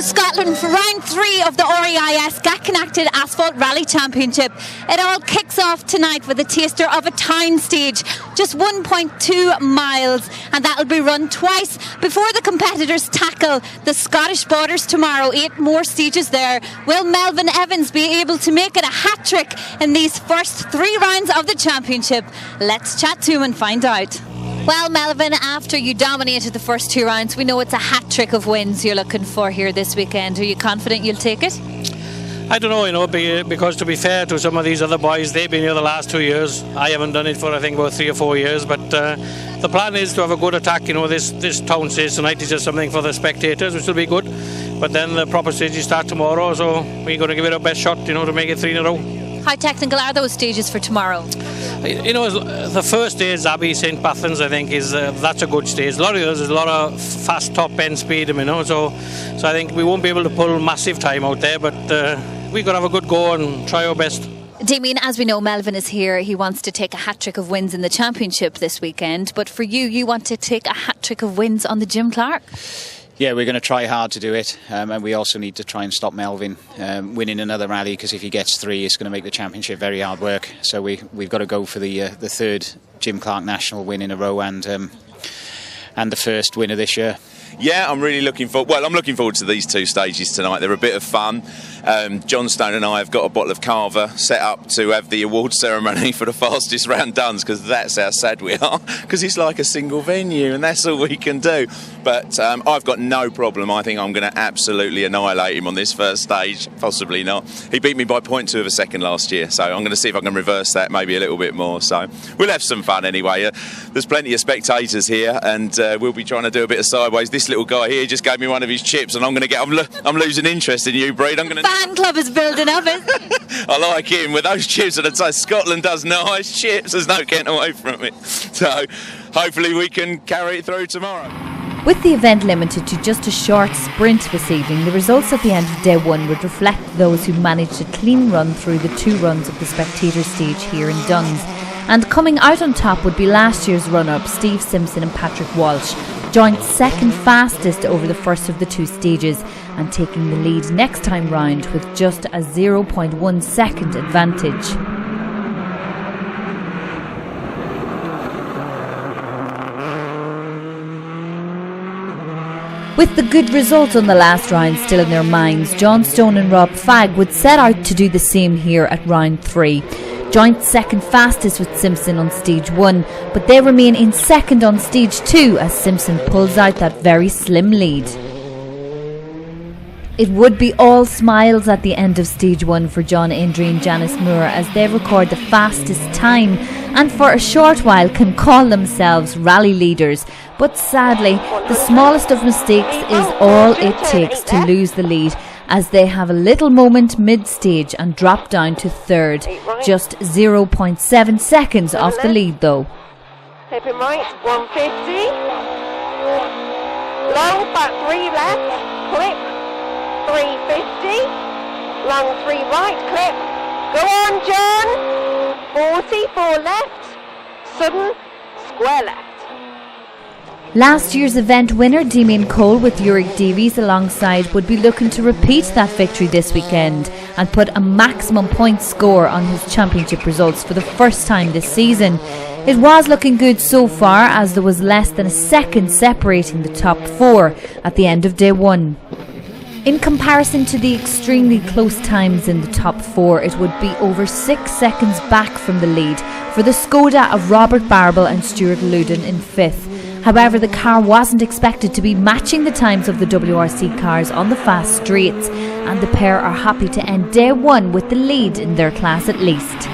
Scotland for round 3 of the REIS Gat-Connected Asphalt Rally Championship. It all kicks off tonight with a taster of a town stage, just 1.2 miles, and that'll be run twice before the competitors tackle the Scottish borders tomorrow. 8 more stages there. Will Melvin Evans be able to make it a hat-trick in these first 3 rounds of the championship? Let's chat to him and find out. Well, Melvin, after you dominated the first 2 rounds, we know it's a hat-trick of wins you're looking for here this weekend. Are you confident you'll take it? I don't know, because to be fair to some of these other boys, they've been here the last 2 years. I haven't done it for, I think, about 3 or 4 years, but the plan is to have a good attack. This town stage tonight is just something for the spectators, which will be good, but then the proper stages start tomorrow, so we're going to give it our best shot, to make it 3 in a row. How technical are those stages for tomorrow? The first stage, Abbey St. Pathans, I think, that's a good stage. A lot of others, there's a lot of fast top end speed, so I think we won't be able to pull massive time out there, but we've got to have a good go and try our best. Damien, as we know, Melvin is here. He wants to take a hat-trick of wins in the championship this weekend, but for you want to take a hat-trick of wins on the Jim Clark? Yeah, we're going to try hard to do it, and we also need to try and stop Melvin winning another rally, because if he gets 3, it's going to make the championship very hard work. So we've got to go for the 3rd Jim Clark National win in a row and the first winner this year. Yeah, I'm really looking forward. Well, I'm looking forward to these 2 stages tonight. They're a bit of fun. John Stone and I have got a bottle of Carver set up to have the award ceremony for the fastest round done, because that's how sad we are, because it's like a single venue and that's all we can do. But I've got no problem. I think I'm going to absolutely annihilate him on this first stage. Possibly not. He beat me by 0.2 of a second last year, so I'm going to see if I can reverse that maybe a little bit more. So we'll have some fun anyway. There's plenty of spectators here, and we'll be trying to do a bit of sideways. This little guy here just gave me one of his chips, and I'm losing interest in you, Breed. Fan club is building up. I like him with those chips, and I'd say Scotland does nice chips. There's no getting away from it. So hopefully we can carry it through tomorrow. With the event limited to just a short sprint this evening, the results at the end of day 1 would reflect those who managed a clean run through the 2 runs of the spectator stage here in Duns. And coming out on top would be last year's runner-up Steve Simpson and Patrick Walsh, joint 2nd fastest over the first of the 2 stages, and taking the lead next time round with just a 0.1 second advantage. With the good result on the last round still in their minds, John Stone and Rob Fagg would set out to do the same here at round 3. Joint 2nd fastest with Simpson on stage 1, but they remain in 2nd on stage 2 as Simpson pulls out that very slim lead. It would be all smiles at the end of stage 1 for John Indry and Janice Moore as they record the fastest time and for a short while can call themselves rally leaders. But sadly, the smallest of mistakes is all it takes to lose the lead, as they have a little moment mid-stage and drop down to 3rd, just 0.7 seconds off the lead though. Hairpin right, 150. Long back 3 left, clip, 350. Long 3 right, clip. Go on, John. 40, 4 left. Sudden, square left. Last year's event winner Damien Cole with EURIG DAVIES alongside would be looking to repeat that victory this weekend and put a maximum point score on his championship results for the first time this season. It was looking good so far, as there was less than a second separating the top 4 at the end of day 1. In comparison to the extremely close times in the top 4, it would be over 6 seconds back from the lead for the Skoda of Robert Barble and Stuart Luden in 5th. However, the car wasn't expected to be matching the times of the WRC cars on the fast straights, and the pair are happy to end day 1 with the lead in their class at least.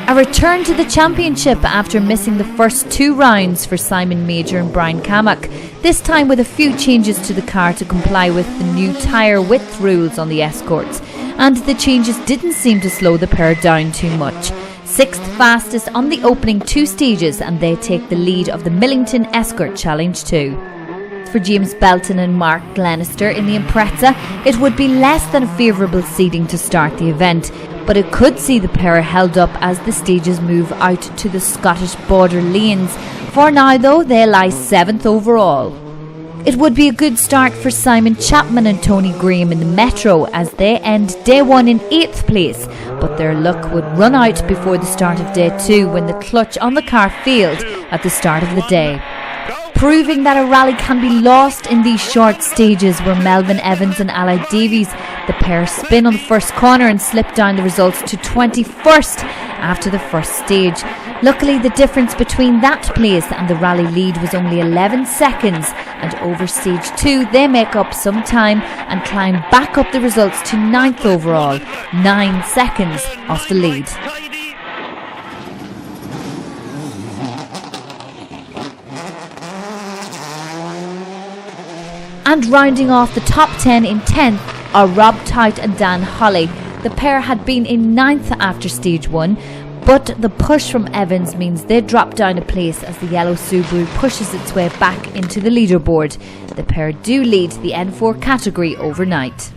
A return to the championship after missing the first 2 rounds for Simon Major and Brian CAMMACK, this time with a few changes to the car to comply with the new tyre width rules on the Escorts, and the changes didn't seem to slow the pair down too much. 6th fastest on the opening 2 stages, and they take the lead of the Millington Escort Challenge 2. For James Belton and Mark Glenister in the Impreza, it would be less than a favourable seeding to start the event, but it could see the pair held up as the stages move out to the Scottish border lanes. For now though, they lie 7th overall. It would be a good start for Simon Chapman and Tony Graham in the Metro as they end day 1 in 8th place, but their luck would run out before the start of day 2 when the clutch on the car failed at the start of the day. Proving that a rally can be lost in these short stages were Melvin Evans and Ali Davies. The pair spin on the first corner and slip down the results to 21st after the first stage. Luckily, the difference between that place and the rally lead was only 11 seconds, and over stage 2 they make up some time and climb back up the results to 9th overall, 9 seconds off the lead. And rounding off the top 10 in 10th are Rob Tout and Dan Holly. The pair had been in 9th after stage 1, but the push from Evans means they drop down a place as the yellow Subaru pushes its way back into the leaderboard. The pair do lead the N4 category overnight.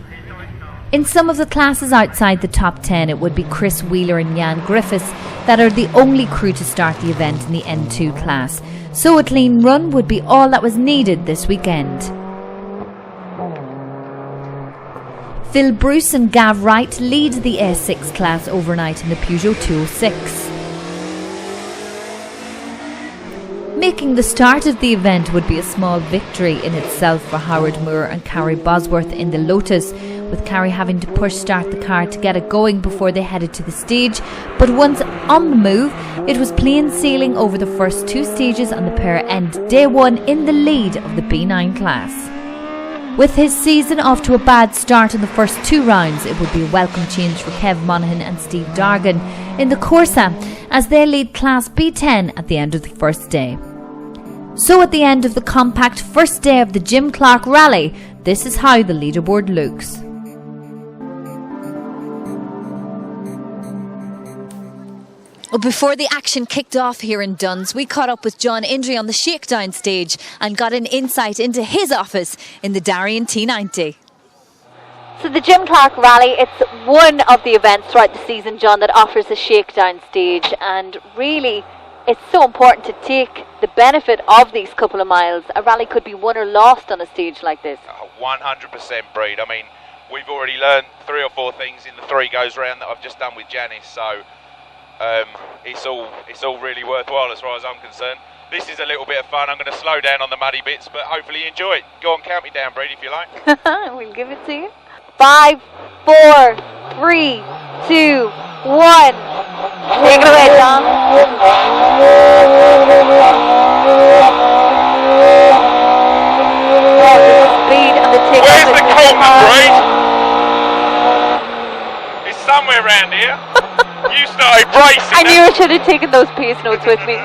In some of the classes outside the top 10, it would be Chris Wheeler and Jan Griffiths that are the only crew to start the event in the N2 class. So a clean run would be all that was needed this weekend. Phil Bruce and Gav Wright lead the S6 class overnight in the Peugeot 206. Making the start of the event would be a small victory in itself for Howard Moore and Carrie Bosworth in the Lotus, with Carrie having to push start the car to get it going before they headed to the stage. But once on the move, it was plain sailing over the first 2 stages, and the pair end day 1 in the lead of the B9 class. With his season off to a bad start in the first 2 rounds, it would be a welcome change for Kev Monaghan and Steve Dargan in the Corsa as they lead Class B10 at the end of the first day. So at the end of the compact first day of the Jim Clark Rally, this is how the leaderboard looks. Well, before the action kicked off here in Duns, we caught up with John Indry on the shakedown stage and got an insight into his office in the Darien T90. So the Jim Clark Rally, it's one of the events throughout the season, John, that offers a shakedown stage, and really it's so important to take the benefit of these couple of miles. A rally could be won or lost on a stage like this. 100% Breed. I mean, we've already learned 3 or 4 things in the 3 goes round that I've just done with Janice, so it's all really worthwhile as far as I'm concerned. This is a little bit of fun. I'm going to slow down on the muddy bits, but hopefully you enjoy it. Go on, count me down, Brady, if you like. We'll give it to you. 5, 4, 3, 2, 1. Take it away, Tom. Oh, the speed and the tick. Where's the Coleman, Brady? It's somewhere around here. You started bracing. I knew I should have taken those pace notes with me.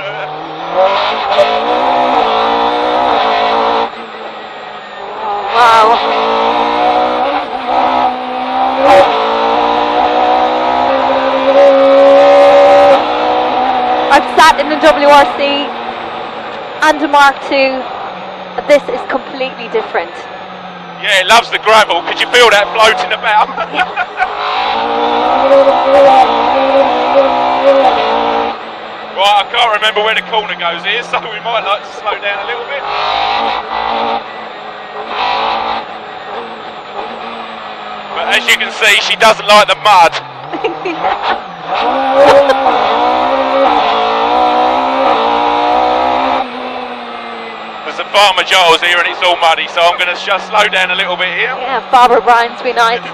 Wow. I've sat in the WRC and a Mark II. This is completely different. Yeah, it loves the gravel. Could you feel that floating about? Right, I can't remember where the corner goes here, so we might like to slow down a little bit. But as you can see, she doesn't like the mud. There's a Farmer Giles here and it's all muddy, so I'm going to just slow down a little bit here. Yeah, Farmer Brian's be nice.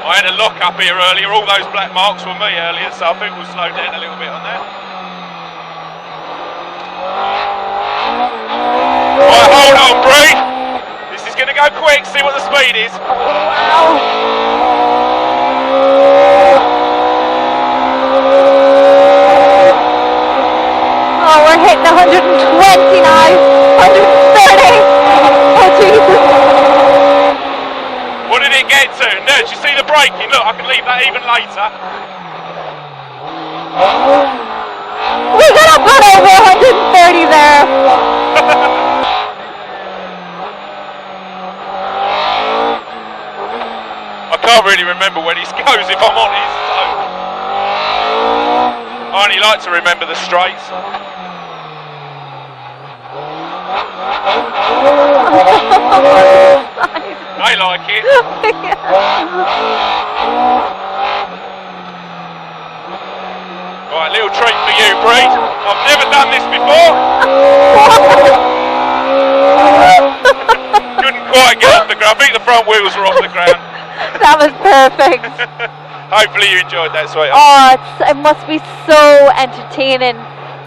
I had a lock up here earlier, all those black marks were me earlier, so I think we'll slow down a little bit on that. Right, hold on, Bree. This is going to go quick, see what the speed is. Wow. Oh, we're hitting 120 now, 130. Oh, Jesus. What did it get to? No, did you see the braking? Look, I can leave that even later. We got up on over 130 there. I can't really remember where this goes, if I'm honest. So. only like to remember the straights. I like it. Right, little treat for you, Breed. I've never done this before. Couldn't quite get off the ground. I think the front wheels were off the ground. That was perfect. Hopefully you enjoyed that, sweetheart. Oh, it must be so entertaining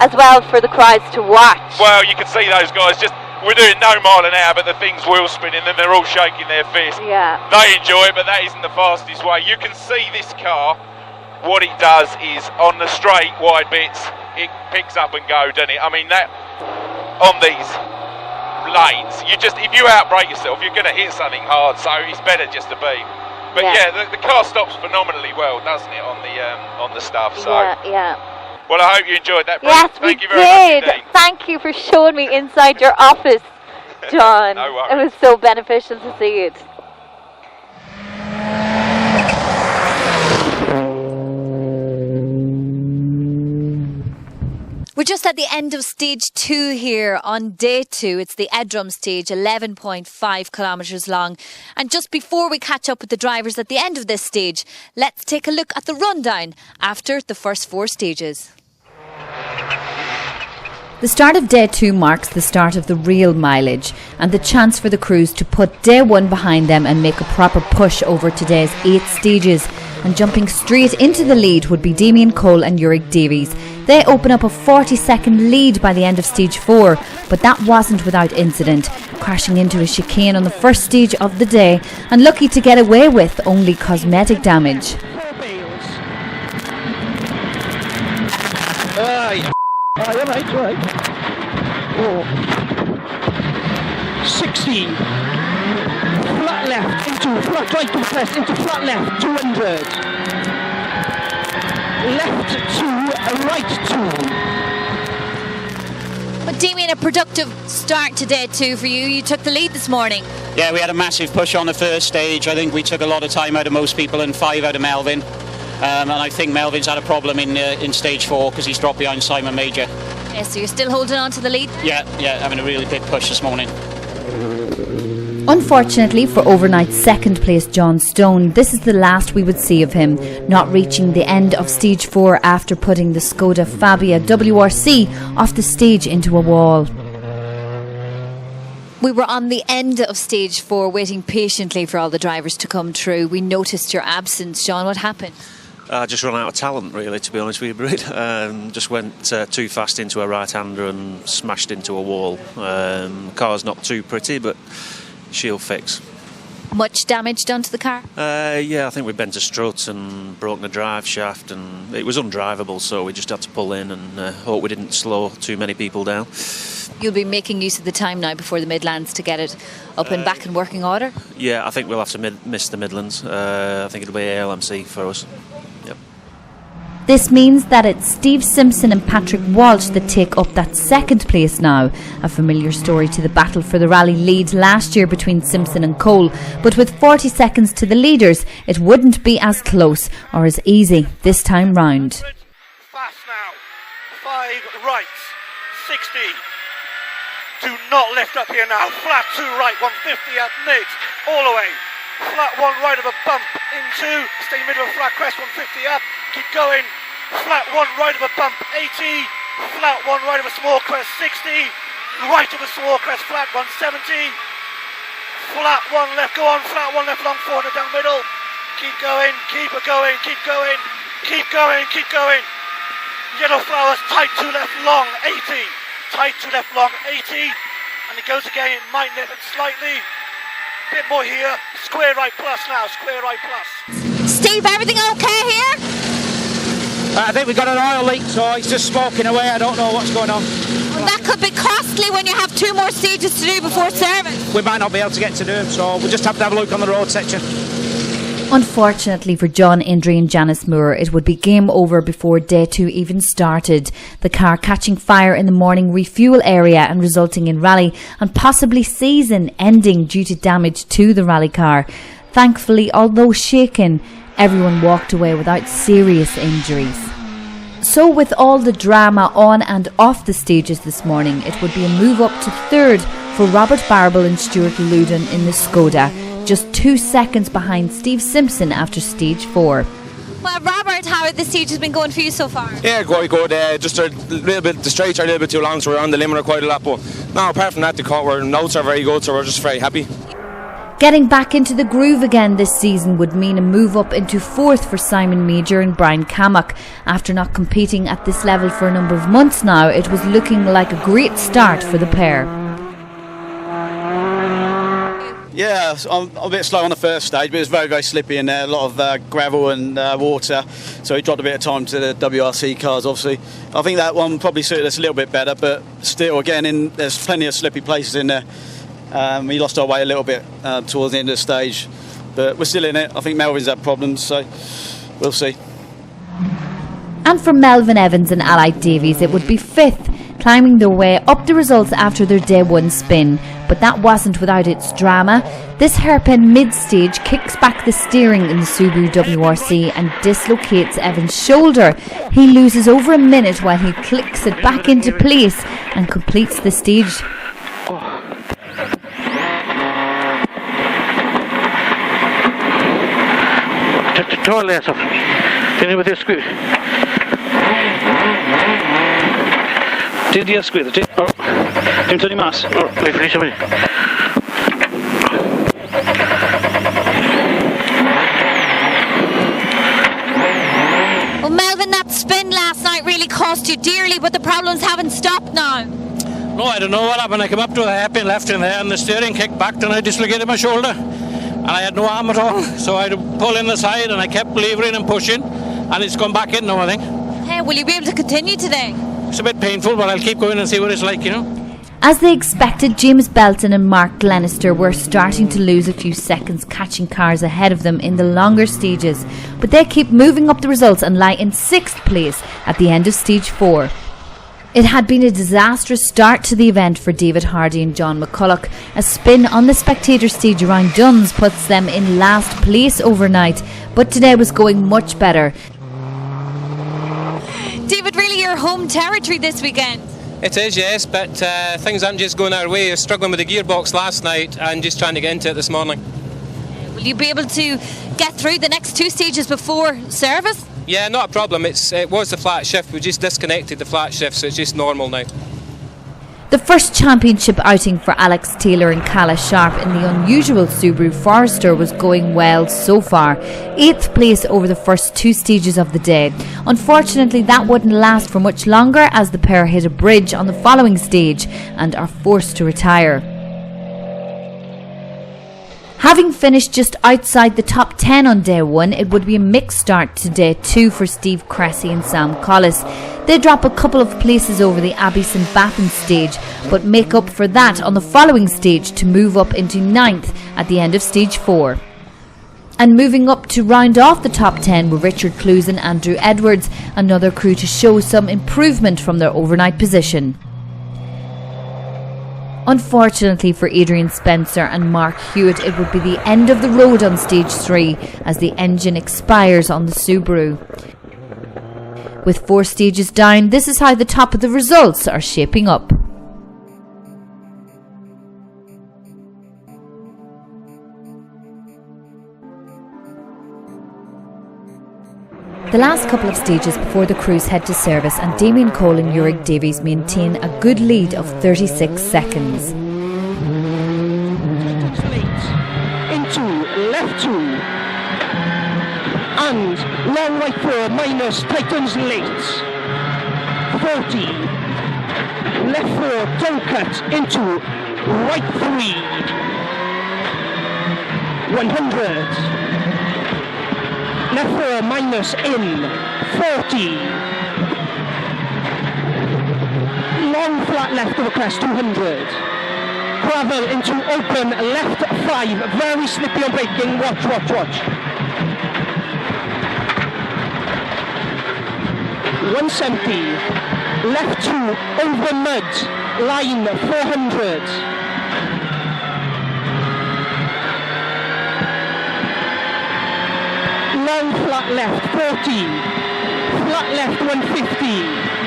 as well for the crowds to watch. Well, you can see those guys just, we're doing no mile an hour, but the thing's wheel spinning and they're all shaking their fists. Yeah. They enjoy it, but that isn't the fastest way. You can see this car, what it does is on the straight wide bits, it picks up and go, doesn't it? I mean, that on these lanes, you just, if you outbrake yourself, you're going to hit something hard, so it's better just to be. But yeah, the car stops phenomenally well, doesn't it, on the stuff? So. Yeah. Well, I hope you enjoyed that. Yes, Thank we you very much indeed. Thank you for showing me inside your office, John. No worries. It was so beneficial to see it. We're just at the end of stage 2 here on day 2. It's the Edrum stage, 11.5 kilometres long. And just before we catch up with the drivers at the end of this stage, let's take a look at the rundown after the first 4 stages. The start of day 2 marks the start of the real mileage and the chance for the crews to put day 1 behind them and make a proper push over today's 8 stages. And jumping straight into the lead would be Damien Cole and EURIG Davies. They open up a 40-second lead by the end of stage 4, but that wasn't without incident, crashing into a chicane on the first stage of the day and lucky to get away with only cosmetic damage. Right. 60. Flat left into flat right to press into flat left 200. Left 2, right 2. But Damien, a productive start to day 2 for you. You took the lead this morning. Yeah, we had a massive push on the first stage. I think we took a lot of time out of most people and 5 out of Melvin. And I think Melvin's had a problem in stage 4 because he's dropped behind Simon Major. Yeah, so you're still holding on to the lead? Yeah, having a really big push this morning. Unfortunately for overnight second place John Stone, this is the last we would see of him, not reaching the end of stage 4 after putting the Skoda Fabia WRC off the stage into a wall. We were on the end of stage 4 waiting patiently for all the drivers to come through. We noticed your absence. John, what happened? Just run out of talent, really, to be honest with you, Brid. Just went too fast into a right-hander and smashed into a wall. The car's not too pretty, but she'll fix. Much damage done to the car? Yeah, I think we bent a strut and broken the drive shaft, and it was undrivable, so we just had to pull in and hope we didn't slow too many people down. You'll be making use of the time now before the Midlands to get it up and back in working order? Yeah, I think we'll have to miss the Midlands. I think it'll be ALMC for us. Yep. This means that it's Steve Simpson and Patrick Walsh that take up that second place now. A familiar story to the battle for the rally lead last year between Simpson and Cole. But with 40 seconds to the leaders, it wouldn't be as close or as easy this time round. Fast now. 5 rights. 60. Do not lift up here now. Flat 2 right. 150 up. Nate. All the way. Flat 1 right of a bump into. Stay middle of flat crest. 150 up. Keep going. Flat 1 right of a bump, 80. Flat 1 right of a small crest, 60. Right of a small crest, flat 170. Flat 1 left, go on. Flat 1 left, long 400 down middle. Keep going, keep it going, keep going. Keep going, keep going. Yellow flowers, tight 2 left, long, 80. Tight 2 left, long, 80. And it goes again, it might nip it slightly. Bit more here. Square right plus now, square right plus. Steve, everything okay here? I think we've got an oil leak, so it's just smoking away. I don't know what's going on. Well, that could be costly when you have 2 more stages to do before service. We might not be able to get to do them, so we'll just have to have a look on the road section. Unfortunately for John Indry and Janice Moore, it would be game over before day 2 even started. The car catching fire in the morning refuel area and resulting in rally and possibly season ending due to damage to the rally car. Thankfully, although shaken, everyone walked away without serious injuries. So with all the drama on and off the stages this morning, it would be a move up to third for Robert Barable and Stuart Loudon in the Skoda, just 2 seconds behind Steve Simpson after stage 4. Well, Robert, how the stage has been going for you so far? Yeah, quite good. Just a little bit, the straights are a little bit too long, so we're on the limiter quite a lot. But no, apart from that, our notes are very good, so we're just very happy. Getting back into the groove again this season would mean a move up into fourth for Simon Major and Brian CAMMACK. After not competing at this level for a number of months now, it was looking like a great start for the pair. Yeah, I'm a bit slow on the first stage, but it was very, very slippy in there. A lot of gravel and water, so it dropped a bit of time to the WRC cars, obviously. I think that one probably suited us a little bit better, but still, again, there's plenty of slippy places in there. We lost our way a little bit towards the end of the stage, but we're still in it. I think Melvin's had problems, so we'll see. And for Melvin Evans and Allied Davies, it would be fifth, climbing their way up the results after their day one spin. But that wasn't without its drama. This hairpin mid-stage kicks back the steering in the Subaru WRC and dislocates Evans' shoulder. He loses over a minute while he clicks it back into place and completes the stage. Turn less off. Finish with your screw. Did you squeeze it? Into the mass. Wait, finish away. Well, Melvin, that spin last night really cost you dearly, but the problems haven't stopped now. No, I don't know what happened. I came up to a hairpin left in there and the steering kicked back and I dislocated my shoulder. And I had no arm at all, so I had to pull in the side and I kept levering and pushing and it's gone back in now, I think. Hey, will you be able to continue today? It's a bit painful, but I'll keep going and see what it's like, you know. As they expected, James Belton and Mark Glenister were starting to lose a few seconds, catching cars ahead of them in the longer stages. But they keep moving up the results and lie in 6th place at the end of stage 4. It had been a disastrous start to the event for David Hardy and John McCulloch. A spin on the spectator stage around Duns puts them in last place overnight, but today was going much better. David, really your home territory this weekend? It is, yes, but things aren't just going our way. We're struggling with the gearbox last night and just trying to get into it this morning. Will you be able to get through the next 2 stages before service? Yeah, not a problem. It was the flat shift. We just disconnected the flat shift, so it's just normal now. The first championship outing for Alex Taylor and Calla Sharp in the unusual Subaru Forester was going well so far. 8th place over the first 2 stages of the day. Unfortunately, that wouldn't last for much longer as the pair hit a bridge on the following stage and are forced to retire. Having finished just outside the top 10 on day 1, it would be a mixed start to day 2 for Steve Cressy and Sam Collis. They drop a couple of places over the Abbey St Bathans stage, but make up for that on the following stage to move up into 9th at the end of stage 4. And moving up to round off the top 10 were Richard Clues and Andrew Edwards, another crew to show some improvement from their overnight position. Unfortunately for Adrian Spencer and Mark Hewitt, it would be the end of the road on stage 3 as the engine expires on the Subaru. With 4 stages down, this is how the top of the results are shaping up. The last couple of stages before the crews head to service, and Damien Cole and EURIG Davies maintain a good lead of 36 seconds. Into left 2 and long right 4 minus tightens late 40, left 4 down cut into right 3 100, left 4 minus in 40, long flat left of a crest 200, gravel into open left 5, very slippy on braking, watch 170, left 2 over mud, line 400, long flat left 40, flat left 150.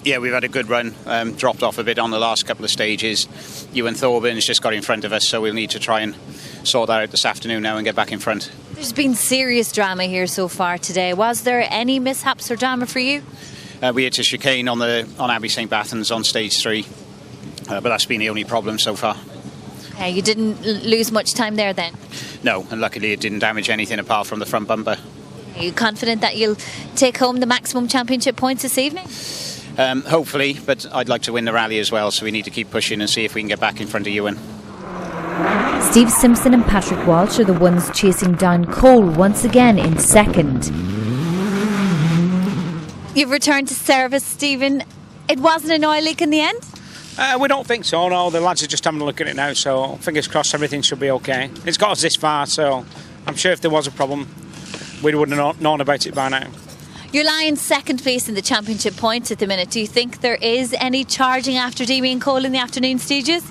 Yeah, we've had a good run. Dropped off a bit on the last couple of stages. Ewan Thorburn's just got in front of us, so we'll need to try and sort that out this afternoon now and get back in front. There's been serious drama here so far today. Was there any mishaps or drama for you? We hit a chicane on Abbey St Bathans on stage 3, but that's been the only problem so far. Okay, you didn't lose much time there then? No, and luckily it didn't damage anything apart from the front bumper. Are you confident that you'll take home the maximum championship points this evening? Hopefully, but I'd like to win the rally as well, so we need to keep pushing and see if we can get back in front of Ewan. Steve Simpson and Patrick Walsh are the ones chasing down Cole once again in second. You've returned to service, Stephen. It wasn't an oil leak in the end? We don't think so, no. The lads are just having a look at it now, so fingers crossed everything should be okay. It's got us this far, so I'm sure if there was a problem, we would have known about it by now. You're lying second place in the championship points at the minute. Do you think there is any charging after Damien Cole in the afternoon stages?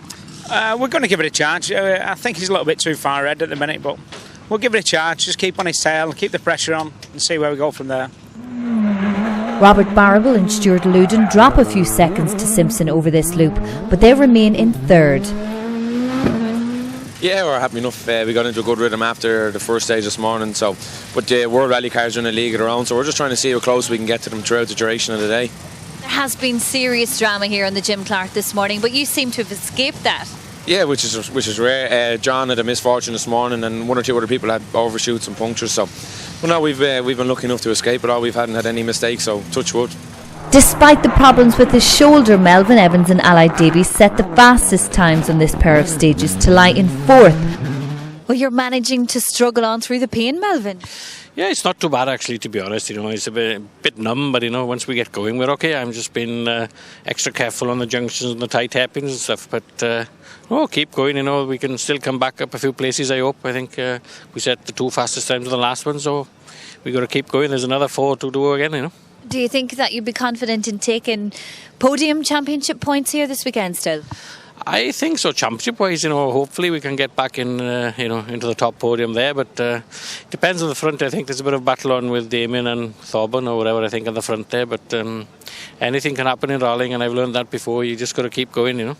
We're going to give it a charge. I think he's a little bit too far ahead at the minute, but we'll give it a charge. Just keep on his tail, keep the pressure on and see where we go from there. Robert Barrable and Stuart Luden drop a few seconds to Simpson over this loop, but they remain in third. Yeah, we're happy enough. We got into a good rhythm after the first stage this morning. But the World Rally cars are in a league of their own, so we're just trying to see how close we can get to them throughout the duration of the day. There has been serious drama here on the Jim Clark this morning, but you seem to have escaped that. Yeah, which is rare. John had a misfortune this morning, and one or two other people had overshoots and punctures. So, well, no, we've been lucky enough to escape it all. We haven't had any mistakes, so touch wood. Despite the problems with his shoulder, Melvin Evans and Allied Davies set the fastest times on this pair of stages to lie in fourth. Well, you're managing to struggle on through the pain, Melvin. Yeah, it's not too bad actually, to be honest. It's a bit numb, but once we get going, we're okay. I'm just being extra careful on the junctions and the tight hairpins and stuff. But keep going. We can still come back up a few places. I hope. I think we set the 2 fastest times of the last one, so we got to keep going. There's another 4 to do again. Do you think that you'd be confident in taking podium championship points here this weekend still? I think so, championship-wise. Hopefully we can get back in, into the top podium there. But it depends on the front. I think there's a bit of battle on with Damien and Thorburn or whatever. I think on the front there. But anything can happen in rallying, and I've learned that before. You just got to keep going.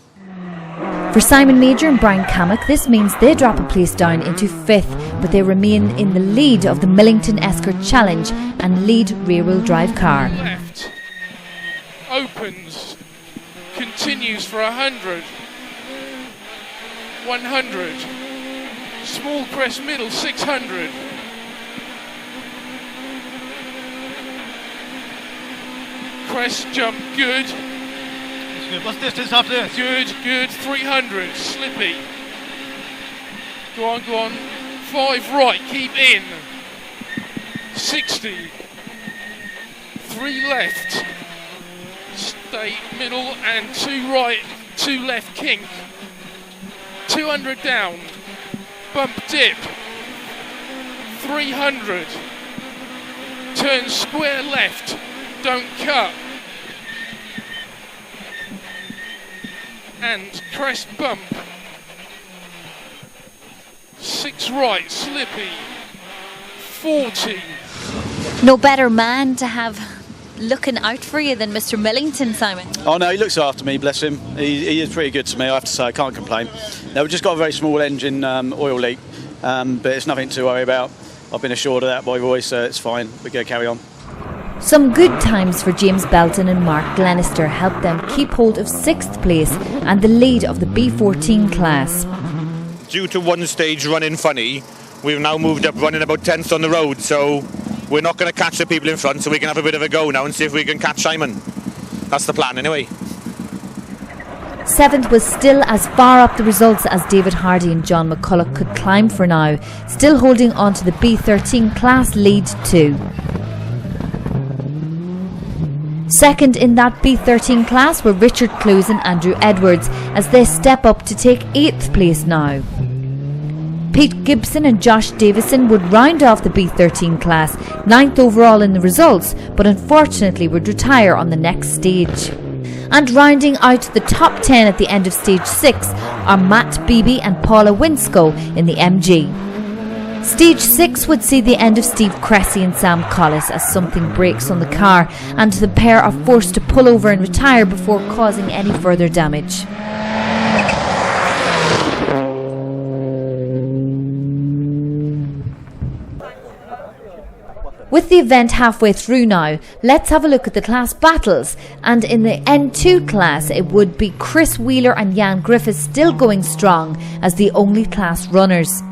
For Simon Major and Brian Cammack, this means they drop a place down into 5th, but they remain in the lead of the Millington Escort Challenge and lead rear-wheel drive car. Left, opens, continues for 100, 100, small crest middle 600. Crest jump good. What's distance after this? Good, 300, slippy. Go on. 5 right, keep in. 60. 3 left. Stay middle and 2 right, 2 left, kink. 200 down. Bump dip. 300. Turn square left. Don't cut. And crest bump. 6 right, slippy. 40. No better man to have looking out for you than Mr. Millington, Simon. Oh no, he looks after me, bless him. He is pretty good to me, I have to say. I can't complain. Now, we've just got a very small engine oil leak, but it's nothing to worry about. I've been assured of that by Roy, so it's fine. We're going to carry on. Some good times for James Belton and Mark Glenister helped them keep hold of 6th place and the lead of the B14 class. Due to one stage running funny, we've now moved up running about 10th on the road, so we're not going to catch the people in front, so we can have a bit of a go now and see if we can catch Simon. That's the plan anyway. 7th was still as far up the results as David Hardy and John McCulloch could climb for now, still holding on to the B13 class lead too. Second in that B13 class were Richard Close and Andrew Edwards as they step up to take 8th place now. Pete Gibson and Josh Davison would round off the B13 class, 9th overall in the results, but unfortunately would retire on the next stage. And rounding out the top 10 at the end of stage 6 are Matt Beebe and Paula Winscoe in the MG. Stage 6 would see the end of Steve Cressy and Sam Collis as something breaks on the car and the pair are forced to pull over and retire before causing any further damage. With the event halfway through now, let's have a look at the class battles. And in the N2 class, it would be Chris Wheeler and Jan Griffiths still going strong as the only class runners.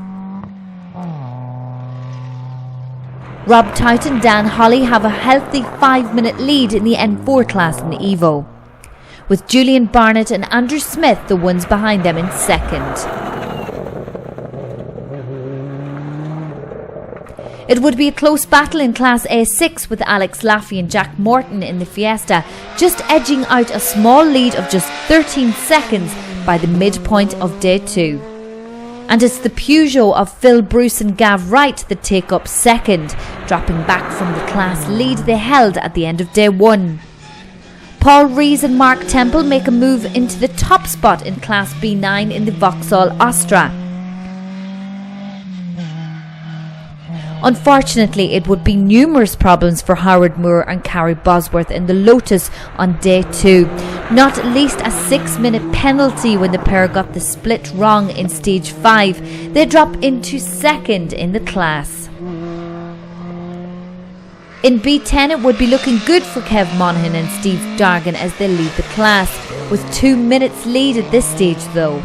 Rob Tout and Dan Holly have a healthy 5-minute lead in the N4 class in the Evo, with Julian Barnett and Andrew Smith the ones behind them in second. It would be a close battle in Class A6 with Alex Laffey and Jack Morton in the Fiesta, just edging out a small lead of just 13 seconds by the midpoint of Day 2. And it's the Peugeot of Phil Bruce and Gav Wright that take up second, dropping back from the class lead they held at the end of Day 1. Paul REIS and Mark Temple make a move into the top spot in Class B9 in the Vauxhall Astra. Unfortunately, it would be numerous problems for Howard Moore and Carrie Bosworth in the Lotus on Day 2, not least a 6-minute penalty when the pair got the split wrong in Stage 5. They drop into second in the class. In B10, it would be looking good for Kev Monaghan and Steve Dargan as they lead the class, with 2 minutes lead at this stage though.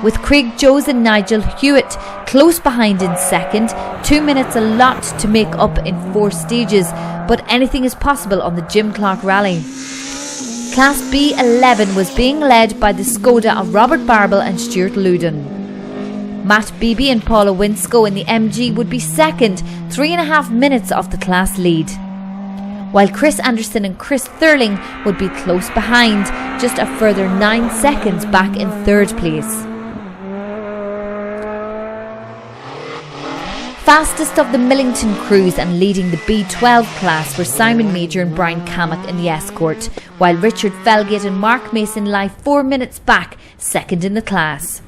With Craig Jones and Nigel Hewitt close behind in second, 2 minutes a lot to make up in 4 stages, but anything is possible on the Jim Clark Rally. Class B11 was being led by the Skoda of Robert Barble and Stuart Loudon. Matt Beebe and Paula Winscoe in the MG would be second, 3.5 minutes off the class lead, while Chris Anderson and Chris Thurling would be close behind, just a further 9 seconds back in third place. Fastest of the Millington crews and leading the B12 class were Simon Major and Brian Cammack in the Escort, while Richard Felgate and Mark Mason lie 4 minutes back, second in the class.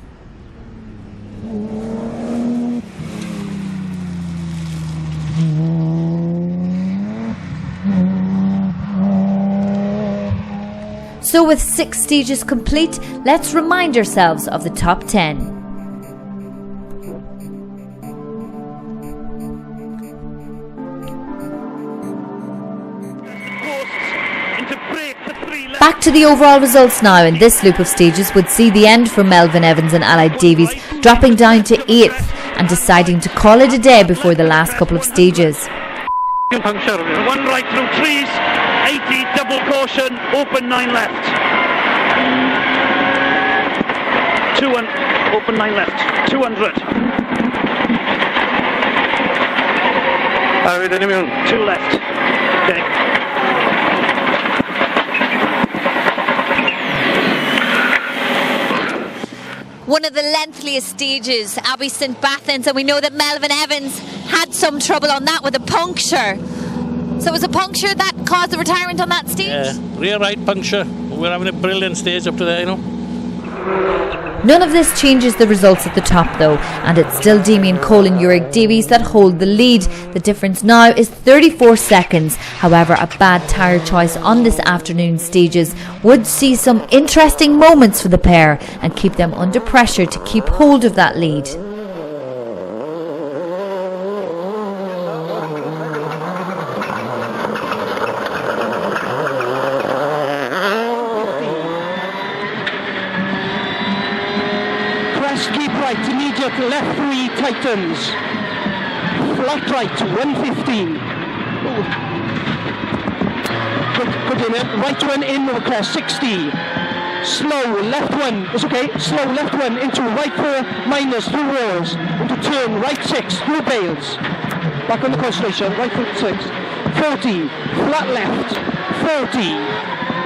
So with 6 stages complete, let's remind ourselves of the top 10. Back to the overall results now, and this loop of stages would see the end for Melvin Evans and Allied Davies dropping down to 8th and deciding to call it a day before the last couple of stages. Puncture, 1 right through trees, 80, double caution, open 9 left. 2 open 9 left, 200. 2 left, okay. One of the lengthiest stages, Abbey St Bathans, and we know that Melvin Evans had some trouble on that with a puncture. So it was a puncture that caused the retirement on that stage? Yeah, rear right puncture. We're having a brilliant stage up to there, you know. None of this changes the results at the top though, and it's still Damien Cole and EURIG Davies that hold the lead. The difference now is 34 seconds. However, a bad tyre choice on this afternoon's stages would see some interesting moments for the pair and keep them under pressure to keep hold of that lead. Left 3 tightens, flat right 115. Good in it. Right one in over crest 60. Slow left one. It's okay. Slow left one into right 4 minus through walls into turn right 6 through bales. Back on the concentration. Right foot 6. 40 flat left. 40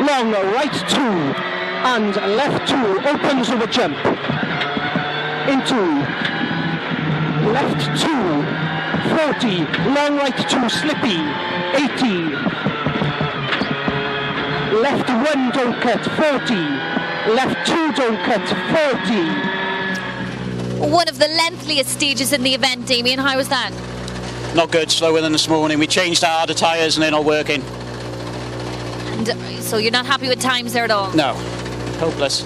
long right 2 and left 2 opens over jump. Into left 2, 40, long right 2, slippy, 80, left 1 don't cut, 40, left 2 don't cut, 40. One of the lengthiest stages in the event, Damien. How was that? Not good, slower than this morning. We changed our harder tyres and they're not working. And so you're not happy with times there at all? No, hopeless.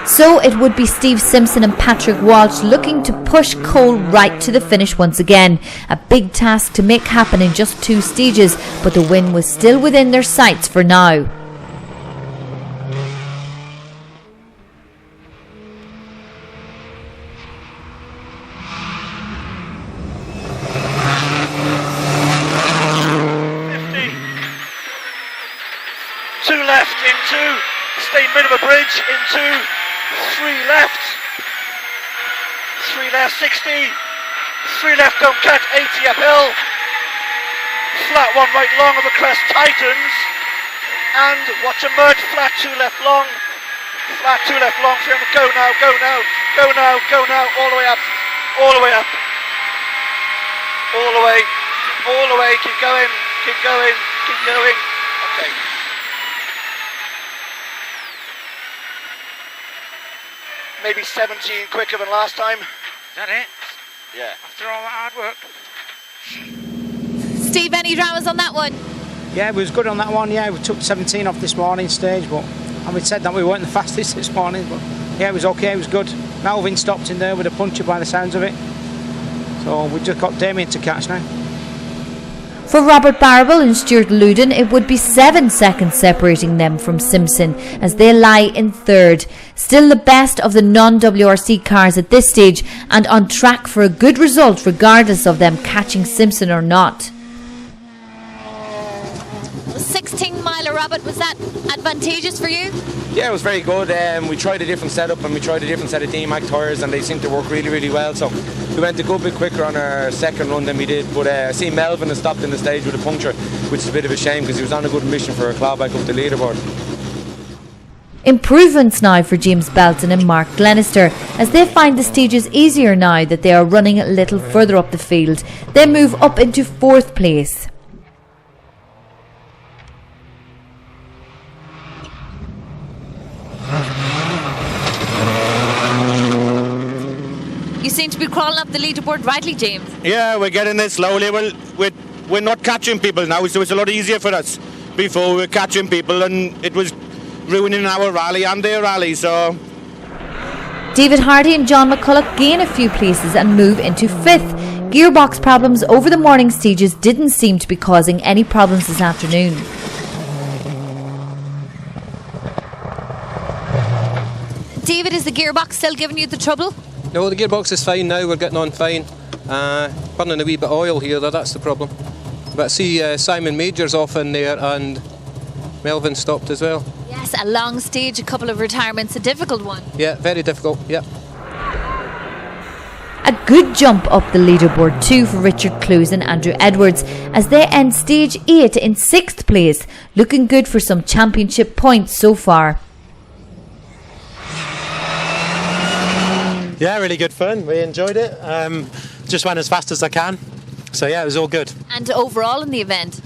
So it would be Steve Simpson and Patrick Walsh looking to push Cole right to the finish once again. A big task to make happen in just 2 stages, but the win was still within their sights for now. Two left into, stay mid of a bridge into, 3 left, 3 left, 60, 3 left, don't cut, 80 uphill, flat 1 right long of the crest tightens, and watch a merge, flat 2 left long, flat 2 left long, 300, go now, go now, go now, go now, all the way up, all the way up, all the way, keep going, keep going, keep going, okay. Maybe 17 quicker than last time. Is that it? Yeah. After all that hard work. Steve, any dramas on that one? Yeah, we was good on that one. Yeah, we took 17 off this morning stage, but and we said that we weren't the fastest this morning, but yeah, it was okay, it was good. Melvin stopped in there with a puncher by the sounds of it. So we just got Damien to catch now. For Robert Barrable and Stuart Luden, it would be 7 seconds separating them from Simpson as they lie in 3rd. Still the best of the non-WRC cars at this stage and on track for a good result regardless of them catching Simpson or not. 16-miler, Robert, was that advantageous for you? Yeah, it was very good. We tried a different setup and we tried a different set of DMAC tyres and they seemed to work really, really well. So we went a good bit quicker on our second run than we did. But I see Melvin has stopped in the stage with a puncture, which is a bit of a shame because he was on a good mission for a clawback up the leaderboard. Improvements now for James Belton and Mark Glenister as they find the stages easier now that they are running a little further up the field. They move up into 4th place. You seem to be crawling up the leaderboard rightly, James. Yeah, we're getting there slowly. We're not catching people now, so it's a lot easier for us. Before we were catching people and it was ruining our rally and their rally, so... David Hardy and John McCulloch gain a few places and move into 5th. Gearbox problems over the morning stages didn't seem to be causing any problems this afternoon. David, is the gearbox still giving you the trouble? No, the gearbox is fine now, we're getting on fine. Burning a wee bit of oil here though, that's the problem. But I see Simon Major's off in there and Melvin stopped as well. Yes, a long stage, a couple of retirements, a difficult one. Yeah, very difficult, yeah. A good jump up the leaderboard too for Richard Clues and Andrew Edwards as they end stage 8 in 6th place, looking good for some championship points so far. Yeah, really good fun. We enjoyed it. Just went as fast as I can. So yeah, it was all good. And overall in the event?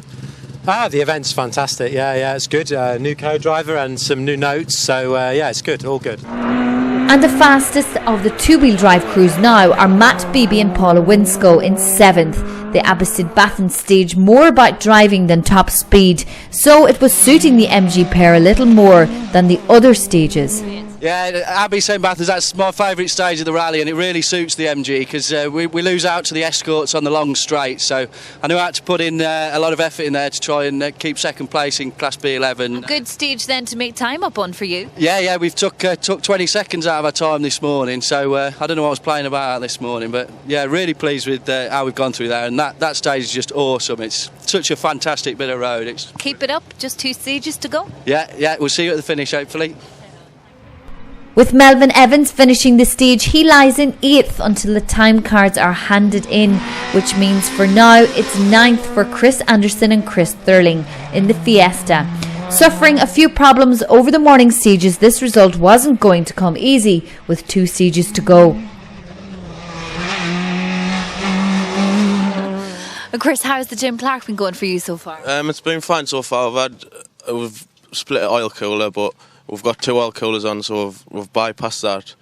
The event's fantastic. Yeah, it's good. New co-driver and some new notes. So yeah, it's good. All good. And the fastest of the 2-wheel drive crews now are Matt Beebe and Paula Winscoe in 7th. The Abbasid Bathon stage more about driving than top speed, so it was suiting the MG pair a little more than the other stages. Yeah, Abbey St Bathans, that's my favourite stage of the rally and it really suits the MG because we lose out to the escorts on the long straight, so I knew I had to put in a lot of effort in there to try and keep second place in Class B11. A good stage then to make time up on for you. Yeah, we've took 20 seconds out of our time this morning, so I don't know what I was playing about this morning, but yeah, really pleased with how we've gone through there, and that stage is just awesome. It's such a fantastic bit of road. Keep it up, just 2 stages to go. Yeah, we'll see you at the finish hopefully. With Melvin Evans finishing the stage, he lies in 8th until the time cards are handed in, which means for now it's 9th for Chris Anderson and Chris Thurling in the Fiesta. Suffering a few problems over the morning stages, this result wasn't going to come easy with 2 stages to go. Chris, how's the Jim Clark been going for you so far? It's been fine so far. We've split an oil cooler, but we've got 2 oil coolers on, so we've bypassed that.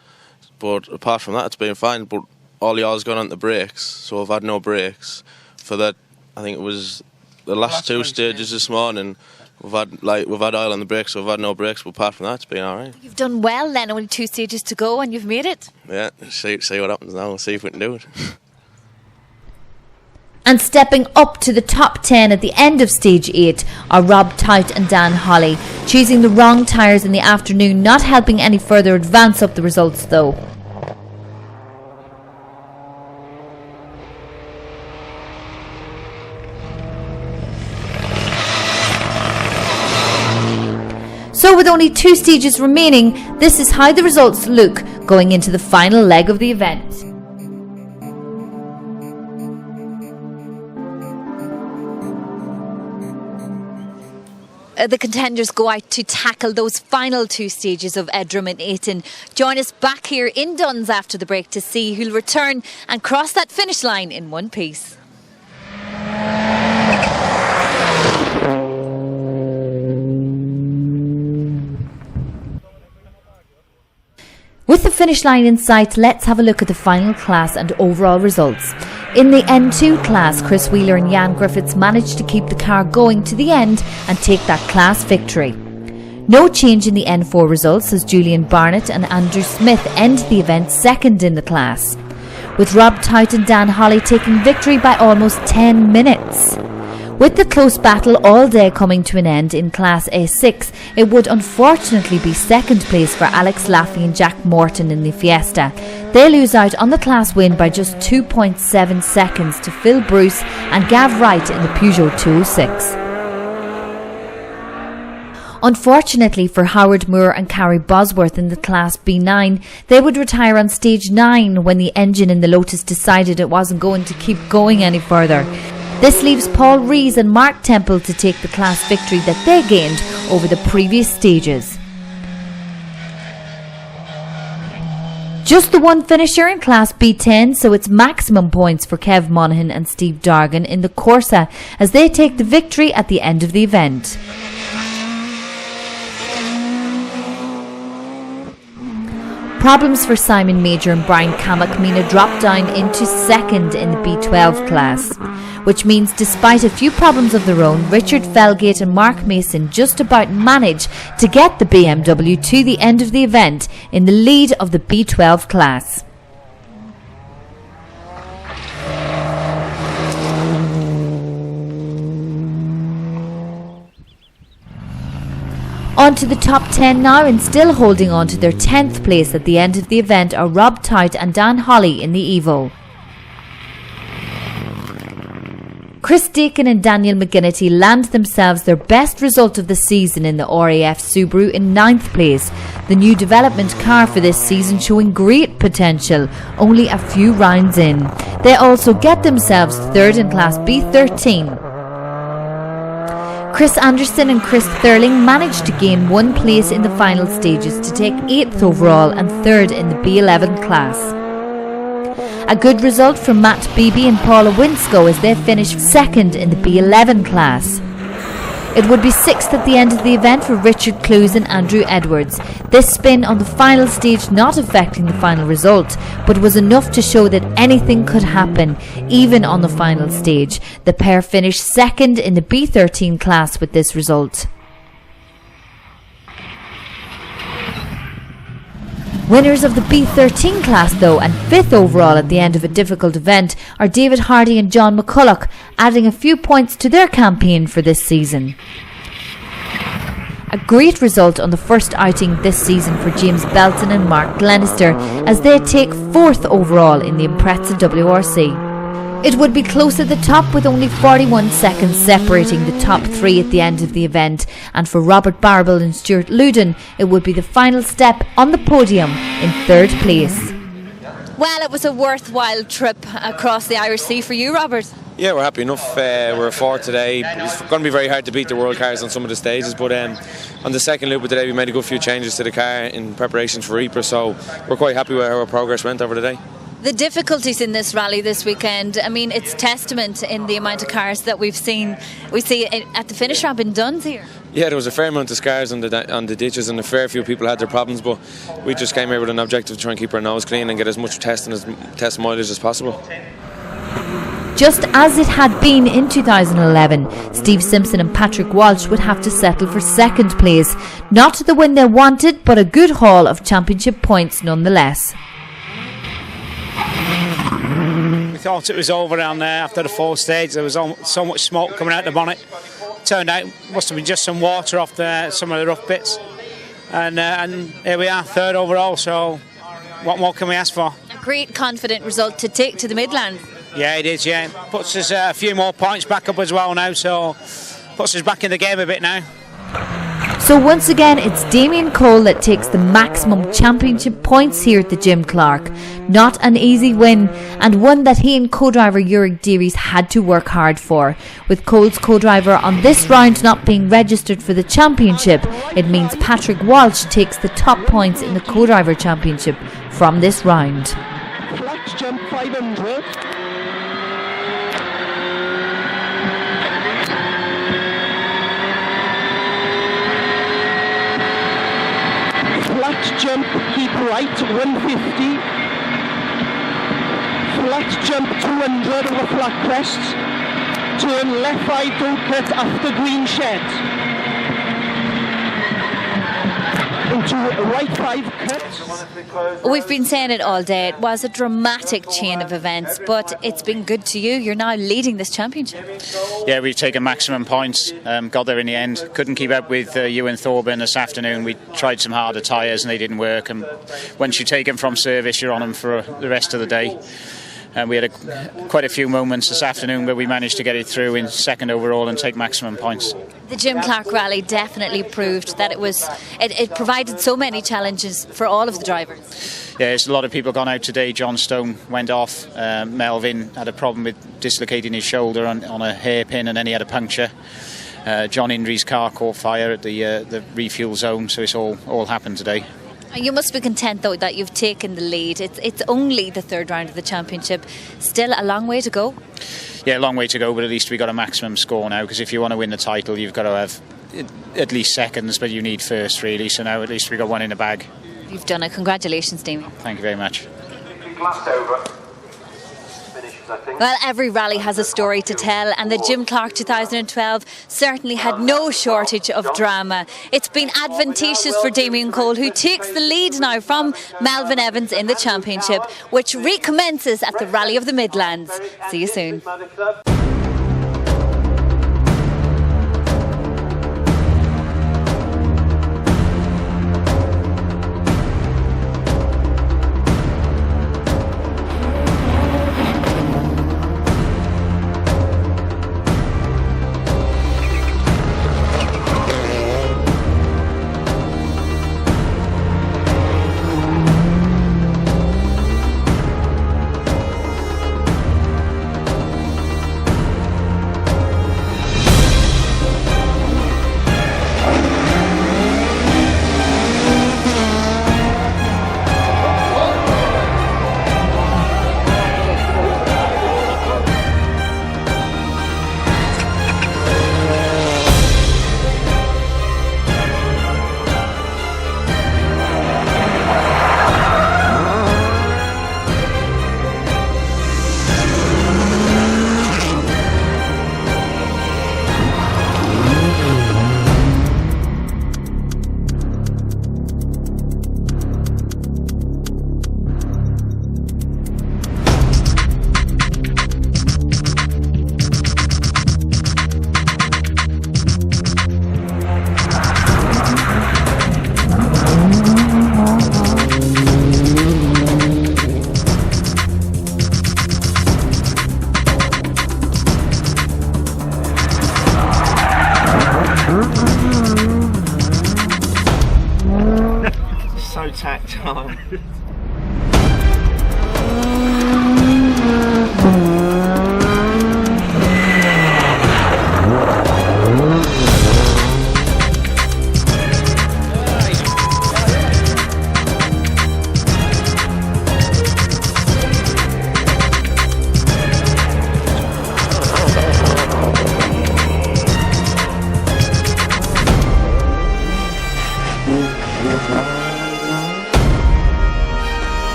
but apart from that, it's been fine. But all the oil's gone on the brakes, so I've had no brakes for that. I think it was the last two stages this morning. We've had oil on the brakes, so we've had no brakes. But apart from that, it's been all right. You've done well then, only 2 stages to go and you've made it. Yeah, see what happens now. We'll see if we can do it. And stepping up to the top 10 at the end of stage 8 are Rob Tout and Dan Holly. Choosing the wrong tyres in the afternoon, not helping any further advance up the results though. So with only 2 stages remaining, this is how the results look going into the final leg of the event. The contenders go out to tackle those final 2 stages of Edrum and Ayton. Join us back here in Duns after the break to see who'll return and cross that finish line in one piece. With the finish line in sight, let's have a look at the final class and overall results. In the N2 class, Chris Wheeler and Jan Griffiths managed to keep the car going to the end and take that class victory. No change in the N4 results as Julian Barnett and Andrew Smith end the event second in the class, with Rob Tout and Dan Holly taking victory by almost 10 minutes. With the close battle all day coming to an end in Class A6, it would unfortunately be second place for Alex Laffey and Jack Morton in the Fiesta. They lose out on the class win by just 2.7 seconds to Phil Bruce and Gav Wright in the Peugeot 206. Unfortunately for Howard Moore and Carrie Bosworth in the Class B9, they would retire on stage 9 when the engine in the Lotus decided it wasn't going to keep going any further. This leaves Paul REIS and Mark Temple to take the class victory that they gained over the previous stages. Just the one finisher in Class B10, so it's maximum points for Kev Monaghan and Steve Dargan in the Corsa as they take the victory at the end of the event. Problems for Simon Major and Brian CAMMACK mean a drop down into second in the B12 class, which means despite a few problems of their own, Richard Felgate and Mark Mason just about manage to get the BMW to the end of the event in the lead of the B12 class. On to the top 10 now, and still holding on to their 10th place at the end of the event are Rob Tout and Dan Holly in the Evo. Chris Dakin and Daniel McGinnity land themselves their best result of the season in the RAF Subaru in 9th place, the new development car for this season showing great potential only a few rounds in. They also get themselves third in Class B13. Chris Anderson and Chris Thurling managed to gain one place in the final stages to take 8th overall and 3rd in the B11 class. A good result from Matt Beebe and Paula Winscoe as they finished 2nd in the B11 class. It would be 6th at the end of the event for Richard Clues and Andrew Edwards. This spin on the final stage not affecting the final result, but was enough to show that anything could happen, even on the final stage. The pair finished 2nd in the B13 class with this result. Winners of the B13 class though, and 5th overall at the end of a difficult event, are David Hardy and John McCulloch, adding a few points to their campaign for this season. A great result on the first outing this season for James Belton and Mark Glenister as they take 4th overall in the Impreza WRC. It would be close at the top with only 41 seconds separating the top 3 at the end of the event, and for Robert Barable and Stuart Luden it would be the final step on the podium in 3rd place. Well, it was a worthwhile trip across the Irish Sea for you, Robert. Yeah, we're happy enough. We're a 4th today. It's going to be very hard to beat the world cars on some of the stages, but on the second loop of today we made a good few changes to the car in preparation for Ypres, so we're quite happy with how our progress went over the day. The difficulties in this rally this weekend, I mean, it's testament in the amount of cars that we've seen. We see it at the finish ramp in Duns here. Yeah, there was a fair amount of scars on the ditches, and a fair few people had their problems, but we just came here with an objective to try and keep our nose clean and get as much test mileage as possible. Just as it had been in 2011, Steve Simpson and Patrick Walsh would have to settle for second place. Not the win they wanted, but a good haul of championship points nonetheless. We thought it was over down there after the fourth stage. There was so much smoke coming out the bonnet. Turned out it must have been just some water off some of the rough bits. And here we are, third overall, so what more can we ask for? A great confident result to take to the Midlands. Yeah, it is, yeah. Puts us a few more points back up as well now, so puts us back in the game a bit now. So once again, it's Damien Cole that takes the maximum championship points here at the Jim Clark. Not an easy win, and one that he and co-driver EURIG DAVIES had to work hard for. With Cole's co-driver on this round not being registered for the championship, it means Patrick Walsh takes the top points in the co-driver championship from this round. Flat jump 500. Flat jump, keep right, 150. Flat jump, 200 over flat crests. Turn left 5, don't cut after green shed. Into right 5, cut. We've been saying it all day. It was a dramatic chain of events, but it's been good to you. You're now leading this championship. Yeah, we've taken maximum points, got there in the end. Couldn't keep up with Ewan Thorburn this afternoon. We tried some harder tyres and they didn't work, and once you take them from service you're on them for the rest of the day. And we had quite a few moments this afternoon where we managed to get it through in second overall and take maximum points. The Jim Clark Rally definitely proved that it provided so many challenges for all of the drivers. Yeah, there's a lot of people gone out today. John Stone went off. Melvin had a problem with dislocating his shoulder on a hairpin, and then he had a puncture. John Indry's car caught fire at the refuel zone, so it's all happened today. You must be content though that you've taken the lead. It's only the third round of the championship. Still a long way to go. Yeah, a long way to go, but at least we got a maximum score now, because if you want to win the title you've got to have at least seconds, but you need first really, so now at least we got one in the bag. You've done it. Congratulations, Damien. Thank you very much. Last over. Well, every rally has a story to tell, and the Jim Clark 2012 certainly had no shortage of drama. It's been advantageous for Damien Cole, who takes the lead now from Melvin Evans in the championship, which recommences at the Rally of the Midlands. See you soon. So tactile.